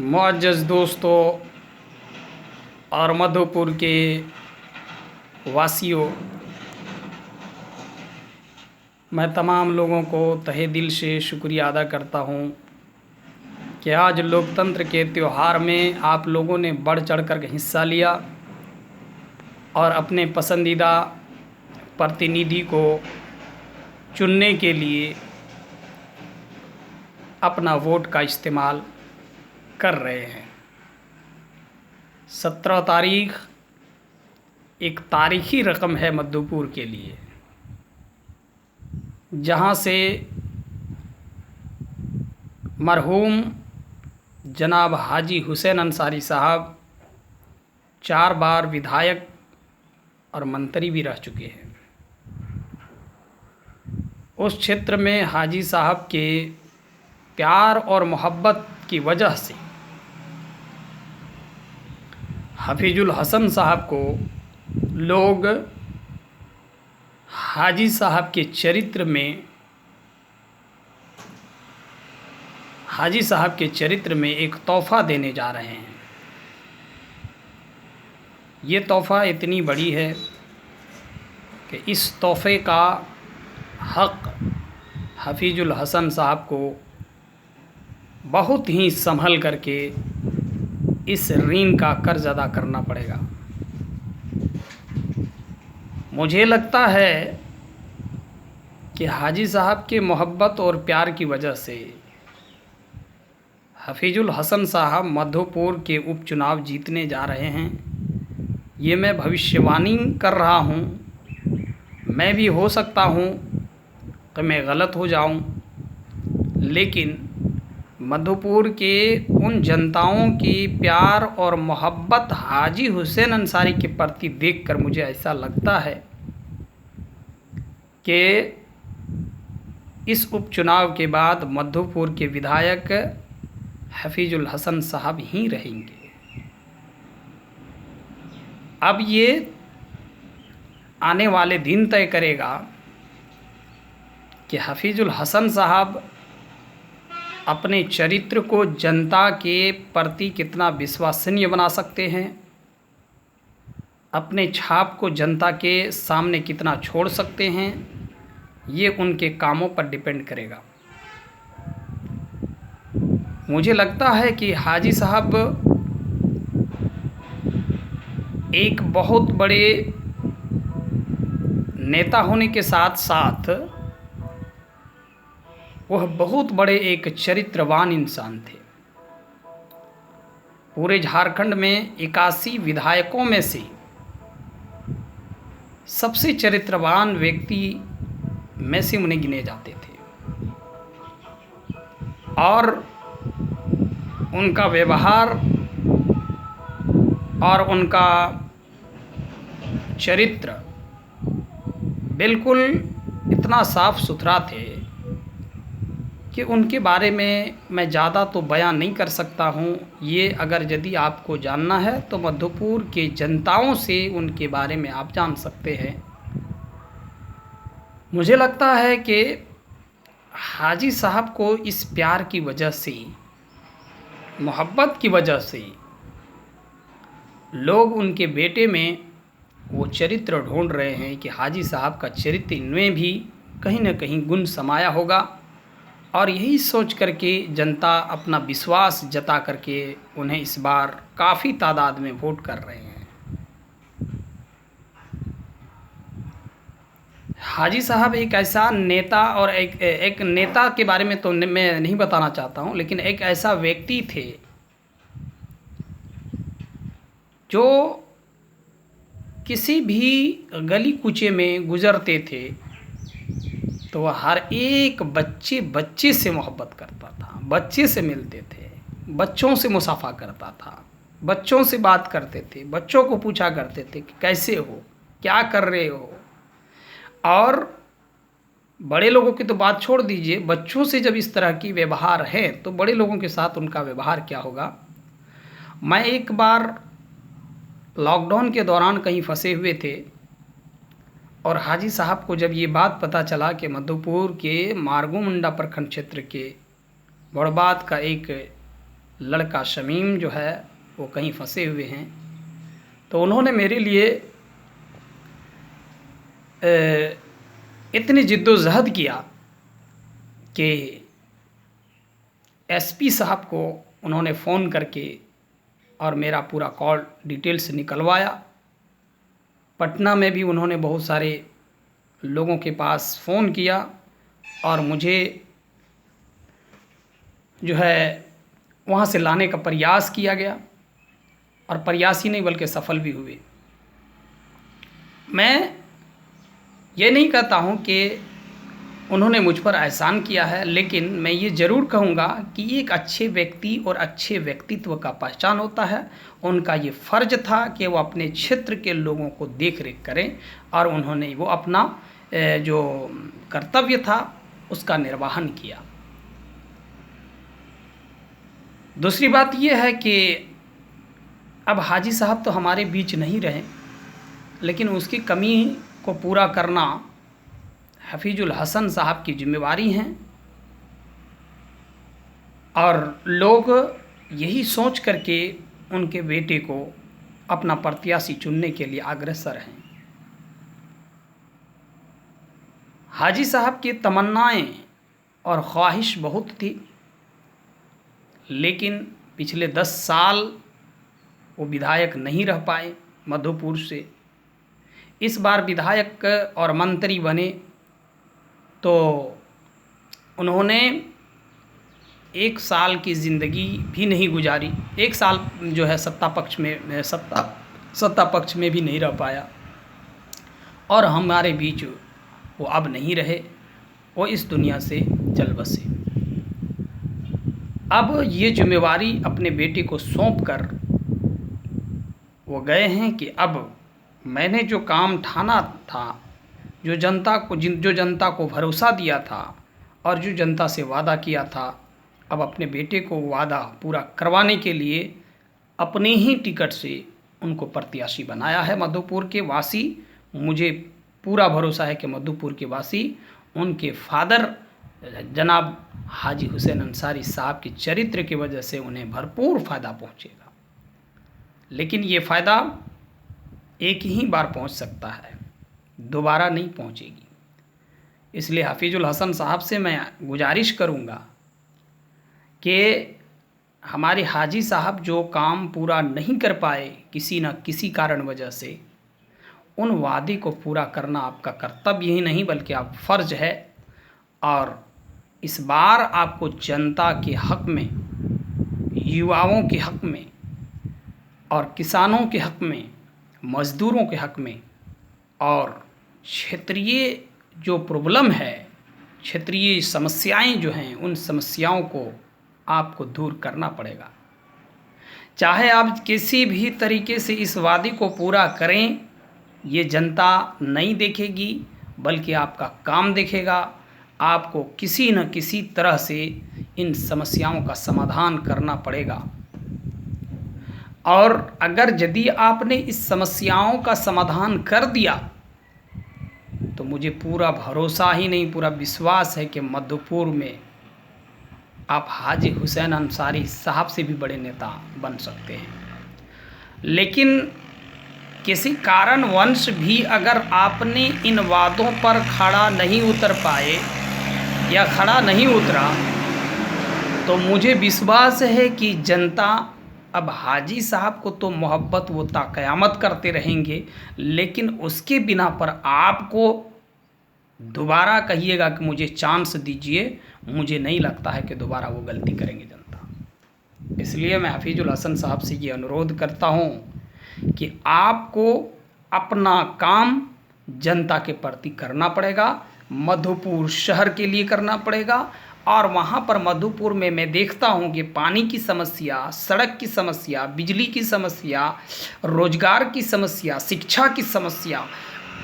मुअज़्ज़ज़ दोस्तों और मधुपुर के वासियों, मैं तमाम लोगों को तहे दिल से शुक्रिया अदा करता हूँ कि आज लोकतंत्र के त्यौहार में आप लोगों ने बढ़ चढ़ कर हिस्सा लिया और अपने पसंदीदा प्रतिनिधि को चुनने के लिए अपना वोट का इस्तेमाल कर रहे हैं। 17 तारीख एक तारीखी रकम है मधुपुर के लिए, जहां से मरहूम जनाब हाजी हुसैन अंसारी साहब 4 बार विधायक और मंत्री भी रह चुके हैं। उस क्षेत्र में हाजी साहब के प्यार और मोहब्बत की वजह से हफीजुल हसन साहब को लोग हाजी साहब के चरित्र में एक तोहफ़ा देने जा रहे हैं। ये तोहफ़ा इतनी बड़ी है कि इस तोहफ़े का हक़ हफीजुल हसन साहब को बहुत ही संभल करके इस ऋण का कर्ज अदा करना पड़ेगा। मुझे लगता है कि हाजी साहब के मोहब्बत और प्यार की वजह से हफीजुल हसन साहब मधुपुर के उपचुनाव जीतने जा रहे हैं। ये मैं भविष्यवाणी कर रहा हूँ। मैं भी हो सकता हूँ कि मैं गलत हो जाऊँ, लेकिन मधुपुर के उन जनताओं की प्यार और मोहब्बत हाजी हुसैन अंसारी के प्रति देखकर मुझे ऐसा लगता है कि इस उपचुनाव के बाद मधुपुर के विधायक हफीजुल हसन साहब ही रहेंगे। अब ये आने वाले दिन तय करेगा कि हफीजुल हसन साहब अपने चरित्र को जनता के प्रति कितना विश्वसनीय बना सकते हैं, अपने छाप को जनता के सामने कितना छोड़ सकते हैं। ये उनके कामों पर डिपेंड करेगा। मुझे लगता है कि हाजी साहब एक बहुत बड़े नेता होने के साथ साथ वह बहुत बड़े एक चरित्रवान इंसान थे। पूरे झारखंड में 81 विधायकों में से सबसे चरित्रवान व्यक्ति में से उन्हें गिने जाते थे और उनका व्यवहार और उनका चरित्र बिल्कुल इतना साफ सुथरा थे कि उनके बारे में मैं ज़्यादा तो बयान नहीं कर सकता हूँ। ये अगर यदि आपको जानना है तो मधुपुर के जनताओं से उनके बारे में आप जान सकते हैं। मुझे लगता है कि हाजी साहब को इस प्यार की वजह से, मोहब्बत की वजह से लोग उनके बेटे में वो चरित्र ढूंढ रहे हैं कि हाजी साहब का चरित्र इनमें भी कहीं न कहीं गुण समाया होगा, और यही सोच करके जनता अपना विश्वास जता करके उन्हें इस बार काफ़ी तादाद में वोट कर रहे हैं। हाजी साहब एक ऐसा नेता, और एक नेता के बारे में तो मैं नहीं बताना चाहता हूं, लेकिन एक ऐसा व्यक्ति थे जो किसी भी गली कूचे में गुजरते थे तो वह हर एक बच्चे से मोहब्बत करता था, बच्चे से मिलते थे, बच्चों से मुसाफा करता था, बच्चों से बात करते थे, बच्चों को पूछा करते थे कि कैसे हो, क्या कर रहे हो। और बड़े लोगों की तो बात छोड़ दीजिए, बच्चों से जब इस तरह की व्यवहार है तो बड़े लोगों के साथ उनका व्यवहार क्या होगा। मैं एक बार लॉकडाउन के दौरान कहीं फंसे हुए थे और हाजी साहब को जब ये बात पता चला कि मधुपुर के मारगो मुंडा प्रखंड क्षेत्र के बड़बात का एक लड़का शमीम जो है वो कहीं फंसे हुए हैं। तो उन्होंने मेरे लिए इतनी जिद्दोजहद किया कि एसपी साहब को उन्होंने फ़ोन करके और मेरा पूरा कॉल डिटेल्स निकलवाया। पटना में भी उन्होंने बहुत सारे लोगों के पास फ़ोन किया और मुझे जो है वहाँ से लाने का प्रयास किया गया, और प्रयास ही नहीं बल्कि सफल भी हुए। मैं ये नहीं कहता हूँ कि उन्होंने मुझ पर एहसान किया है, लेकिन मैं ये ज़रूर कहूँगा कि एक अच्छे व्यक्ति और अच्छे व्यक्तित्व का पहचान होता है। उनका ये फ़र्ज़ था कि वो अपने क्षेत्र के लोगों को देख रेख करें, और उन्होंने वो अपना जो कर्तव्य था उसका निर्वहन किया। दूसरी बात ये है कि अब हाजी साहब तो हमारे बीच नहीं रहे, लेकिन उसकी कमी को पूरा करना हफीजुल हसन साहब की जिम्मेवारी है, और लोग यही सोच करके उनके बेटे को अपना प्रत्याशी चुनने के लिए अग्रसर हैं। हाजी साहब की तमन्नाएं और ख्वाहिश बहुत थी, लेकिन पिछले 10 साल वो विधायक नहीं रह पाए मधुपुर से। इस बार विधायक और मंत्री बने तो उन्होंने 1 साल की ज़िंदगी भी नहीं गुजारी। 1 साल जो है सत्ता पक्ष में भी नहीं रह पाया, और हमारे बीच वो अब नहीं रहे, वो इस दुनिया से चल बसे। अब ये जिम्मेवारी अपने बेटे को सौंप कर वो गए हैं कि अब मैंने जो काम ठाना था, जो जनता को भरोसा दिया था और जो जनता से वादा किया था, अब अपने बेटे को वादा पूरा करवाने के लिए अपने ही टिकट से उनको प्रत्याशी बनाया है। मधुपुर के वासी, मुझे पूरा भरोसा है कि मधुपुर के वासी उनके फादर जनाब हाजी हुसैन अंसारी साहब के चरित्र की वजह से उन्हें भरपूर फ़ायदा पहुंचेगा। लेकिन ये फ़ायदा एक ही बार पहुंच सकता है, दोबारा नहीं पहुंचेगी। इसलिए हफीजुल हसन साहब से मैं गुजारिश करूंगा कि हमारे हाजी साहब जो काम पूरा नहीं कर पाए किसी न किसी कारण वजह से, उन वादे को पूरा करना आपका कर्तव्य ही नहीं बल्कि आप फ़र्ज़ है। और इस बार आपको जनता के हक़ में, युवाओं के हक़ में और किसानों के हक़ में, मज़दूरों के हक़ में और क्षेत्रीय जो प्रॉब्लम है, क्षेत्रीय समस्याएं जो हैं, उन समस्याओं को आपको दूर करना पड़ेगा। चाहे आप किसी भी तरीके से इस वादे को पूरा करें, ये जनता नहीं देखेगी बल्कि आपका काम देखेगा। आपको किसी न किसी तरह से इन समस्याओं का समाधान करना पड़ेगा, और अगर यदि आपने इस समस्याओं का समाधान कर दिया तो मुझे पूरा भरोसा ही नहीं, पूरा विश्वास है कि मधुपुर में आप हाजी हुसैन अंसारी साहब से भी बड़े नेता बन सकते हैं। लेकिन किसी कारणवश भी अगर आपने इन वादों पर खड़ा नहीं उतर पाए या खड़ा नहीं उतरा, तो मुझे विश्वास है कि जनता अब हाजी साहब को तो मोहब्बत वो ता क़यामत करते रहेंगे, लेकिन उसके बिना पर आपको दोबारा कहिएगा कि मुझे चांस दीजिए, मुझे नहीं लगता है कि दोबारा वो गलती करेंगे जनता। इसलिए मैं हफीजुल हसन साहब से ये अनुरोध करता हूँ कि आपको अपना काम जनता के प्रति करना पड़ेगा, मधुपुर शहर के लिए करना पड़ेगा। और वहाँ पर मधुपुर में मैं देखता हूँ कि पानी की समस्या, सड़क की समस्या, बिजली की समस्या, रोजगार की समस्या, शिक्षा की समस्या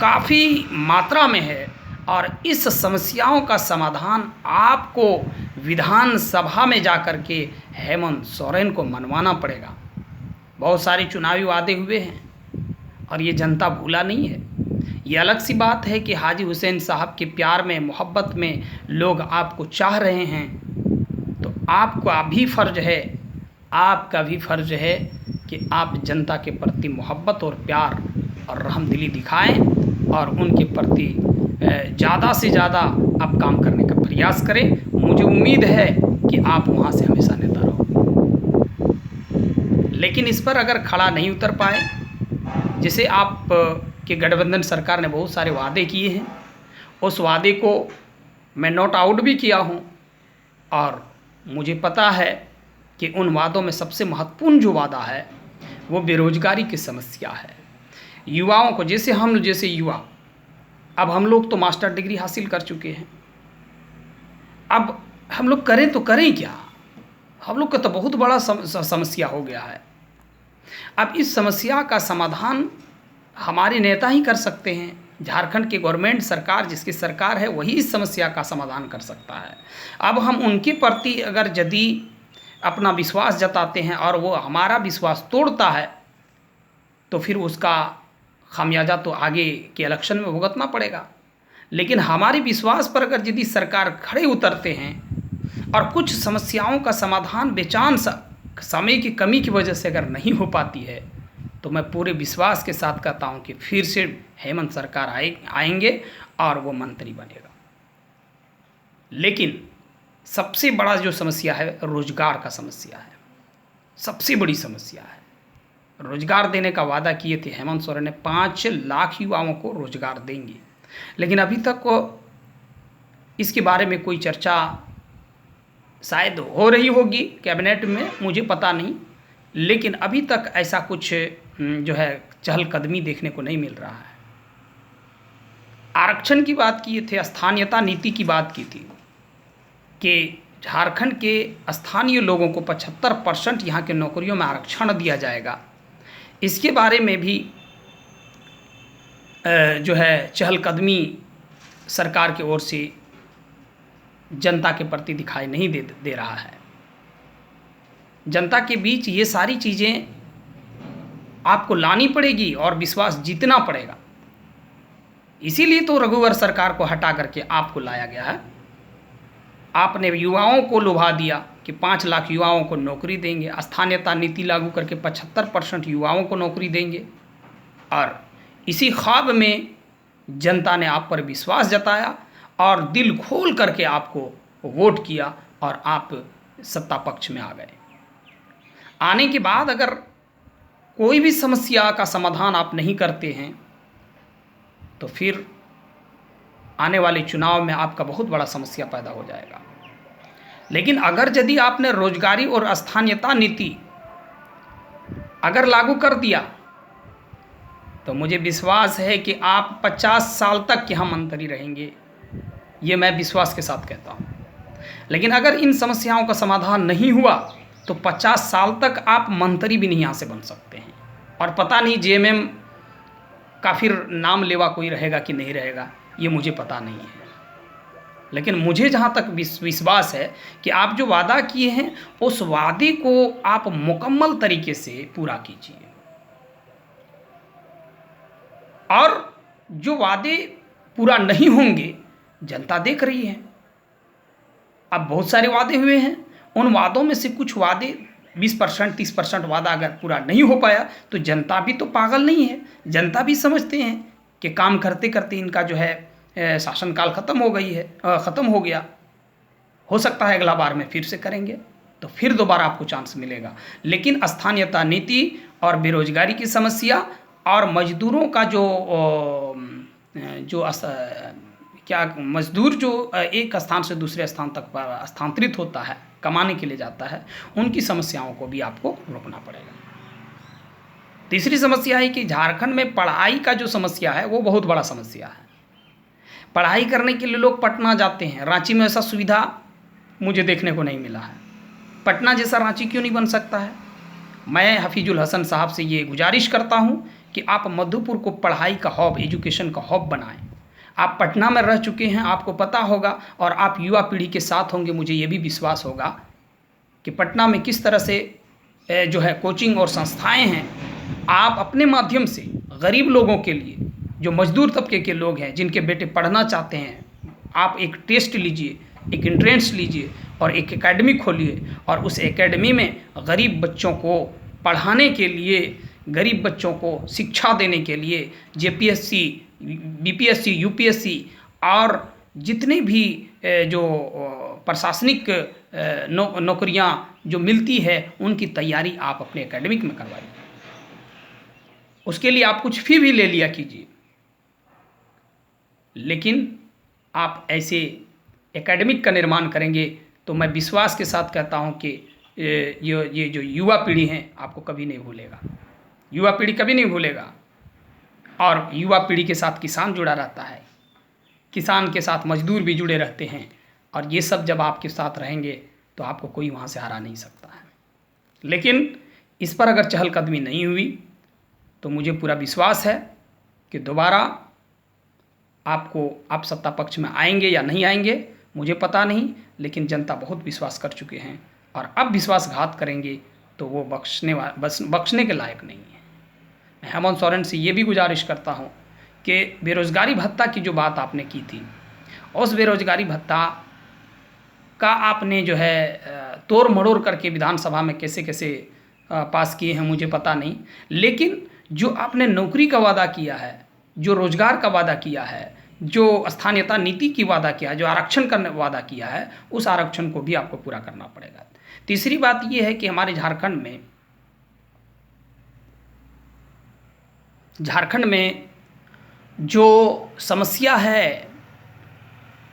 काफ़ी मात्रा में है, और इस समस्याओं का समाधान आपको विधानसभा में जा कर के हेमंत सोरेन को मनवाना पड़ेगा। बहुत सारे चुनावी वादे हुए हैं और ये जनता भूला नहीं है। ये अलग सी बात है कि हाजी हुसैन साहब के प्यार में, मोहब्बत में लोग आपको चाह रहे हैं, तो आपका भी फ़र्ज़ है आपका भी फ़र्ज़ है कि आप जनता के प्रति मोहब्बत और प्यार और रहमदिली दिखाएं और उनके प्रति ज़्यादा से ज़्यादा आप काम करने का प्रयास करें। मुझे उम्मीद है कि आप वहाँ से हमेशा नेता रहो। लेकिन इस पर अगर खड़ा नहीं उतर पाए, जैसे आप के गठबंधन सरकार ने बहुत सारे वादे किए हैं, उस वादे को मैं नोट आउट भी किया हूँ और मुझे पता है कि उन वादों में सबसे महत्वपूर्ण जो वादा है वो बेरोजगारी की समस्या है। युवाओं को, जैसे हम जैसे युवा, अब हम लोग तो मास्टर डिग्री हासिल कर चुके हैं, अब हम लोग करें तो करें क्या? हम लोग का तो बहुत बड़ा समस्या हो गया है। अब इस समस्या का समाधान हमारे नेता ही कर सकते हैं। झारखंड की गवर्नमेंट सरकार, जिसकी सरकार है, वही इस समस्या का समाधान कर सकता है। अब हम उनके प्रति अगर यदि अपना विश्वास जताते हैं और वो हमारा विश्वास तोड़ता है तो फिर उसका खामियाजा तो आगे के इलेक्शन में भुगतना पड़ेगा। लेकिन हमारे विश्वास पर अगर यदि सरकार खड़े उतरते हैं और कुछ समस्याओं का समाधान बेचान समय की कमी की वजह से अगर नहीं हो पाती है, तो मैं पूरे विश्वास के साथ कहता हूं कि फिर से हेमंत सरकार आएंगे और वो मंत्री बनेगा। लेकिन सबसे बड़ा जो समस्या है रोजगार का समस्या है, सबसे बड़ी समस्या है। रोजगार देने का वादा किए थे हेमंत सोरेन ने, 5 लाख युवाओं को रोजगार देंगे, लेकिन अभी तक इसके बारे में कोई चर्चा शायद हो रही होगी कैबिनेट में, मुझे पता नहीं, लेकिन अभी तक ऐसा कुछ जो है चहलकदमी देखने को नहीं मिल रहा है। आरक्षण की बात किए थे, स्थानीयता नीति की बात की थी कि झारखंड के स्थानीय लोगों को 75% यहाँ के नौकरियों में आरक्षण दिया जाएगा। इसके बारे में भी जो है चहलकदमी सरकार की ओर से जनता के प्रति दिखाई नहीं दे रहा है। जनता के बीच ये सारी चीज़ें आपको लानी पड़ेगी और विश्वास जीतना पड़ेगा। इसीलिए तो रघुवर सरकार को हटा करके आपको लाया गया है। आपने युवाओं को लुभा दिया कि 5 लाख युवाओं को नौकरी देंगे, स्थानीयता नीति लागू करके 75% युवाओं को नौकरी देंगे, और इसी ख्वाब में जनता ने आप पर विश्वास जताया और दिल खोल करके आपको वोट किया और आप सत्ता पक्ष में आ गए। आने के बाद अगर कोई भी समस्या का समाधान आप नहीं करते हैं तो फिर आने वाले चुनाव में आपका बहुत बड़ा समस्या पैदा हो जाएगा। लेकिन अगर यदि आपने रोजगारी और स्थानीयता नीति अगर लागू कर दिया तो मुझे विश्वास है कि आप 50 साल तक यहाँ मंत्री रहेंगे, ये मैं विश्वास के साथ कहता हूँ। लेकिन अगर इन समस्याओं का समाधान नहीं हुआ तो 50 साल तक आप मंत्री भी नहीं यहाँ से बन सकते हैं, और पता नहीं जेएमएम का फिर नाम लेवा कोई रहेगा कि नहीं रहेगा, ये मुझे पता नहीं है। लेकिन मुझे जहाँ तक विश्वास है कि आप जो वादा किए हैं उस वादे को आप मुकम्मल तरीके से पूरा कीजिए, और जो वादे पूरा नहीं होंगे जनता देख रही है। अब बहुत सारे वादे हुए हैं, उन वादों में से कुछ वादे 20% 30% वादा अगर पूरा नहीं हो पाया तो जनता भी तो पागल नहीं है। जनता भी समझते हैं कि काम करते करते इनका जो है शासनकाल ख़त्म हो गया, हो सकता है अगला बार में फिर से करेंगे तो फिर दोबारा आपको चांस मिलेगा। लेकिन स्थानीयता नीति और बेरोजगारी की समस्या और मजदूरों का मजदूर जो एक स्थान से दूसरे स्थान तक स्थानांतरित होता है, कमाने के लिए जाता है, उनकी समस्याओं को भी आपको रोकना पड़ेगा। तीसरी समस्या है कि झारखंड में पढ़ाई का जो समस्या है वो बहुत बड़ा समस्या है। पढ़ाई करने के लिए लोग पटना जाते हैं, रांची में ऐसा सुविधा मुझे देखने को नहीं मिला है। पटना जैसा रांची क्यों नहीं बन सकता है? मैं हफीजुल हसन साहब से ये गुजारिश करता हूँ कि आप मधुपुर को पढ़ाई का हब, एजुकेशन का हब बनाएं। आप पटना में रह चुके हैं, आपको पता होगा, और आप युवा पीढ़ी के साथ होंगे, मुझे ये भी विश्वास होगा कि पटना में किस तरह से जो है कोचिंग और संस्थाएं हैं। आप अपने माध्यम से गरीब लोगों के लिए, जो मजदूर तबके के लोग हैं जिनके बेटे पढ़ना चाहते हैं, आप एक टेस्ट लीजिए, एक एंट्रेंस लीजिए, और एक एकेडमी खोलिए और उस एकेडमी में गरीब बच्चों को पढ़ाने के लिए, गरीब बच्चों को शिक्षा देने के लिए जेपीएससी, बीपीएससी, यूपीएससी और जितने भी जो प्रशासनिक नौकरियां जो मिलती है उनकी तैयारी आप अपने एकेडमिक में करवाइए। उसके लिए आप कुछ फी भी ले लिया कीजिए, लेकिन आप ऐसे एकेडमिक का निर्माण करेंगे तो मैं विश्वास के साथ कहता हूं कि ये जो युवा पीढ़ी हैं आपको कभी नहीं भूलेगा, युवा पीढ़ी कभी नहीं भूलेगा। और युवा पीढ़ी के साथ किसान जुड़ा रहता है, किसान के साथ मजदूर भी जुड़े रहते हैं, और ये सब जब आपके साथ रहेंगे तो आपको कोई वहाँ से हरा नहीं सकता है। लेकिन इस पर अगर चहलकदमी नहीं हुई तो मुझे पूरा विश्वास है कि दोबारा आप सत्ता पक्ष में आएंगे या नहीं आएंगे मुझे पता नहीं, लेकिन जनता बहुत विश्वास कर चुके हैं और अब विश्वासघात करेंगे तो वो बख्शने के लायक नहीं है। मैं हेमंत सोरेन से ये भी गुजारिश करता हूँ कि बेरोज़गारी भत्ता की जो बात आपने की थी, उस बेरोज़गारी भत्ता का आपने जो है तोड़ मड़ोड़ करके विधानसभा में कैसे कैसे पास किए हैं मुझे पता नहीं, लेकिन जो आपने नौकरी का वादा किया है, जो रोजगार का वादा किया है, जो स्थानीयता नीति की वादा किया है, जो आरक्षण का वादा किया है, उस आरक्षण को भी आपको पूरा करना पड़ेगा। तीसरी बात यह है कि हमारे झारखंड में जो समस्या है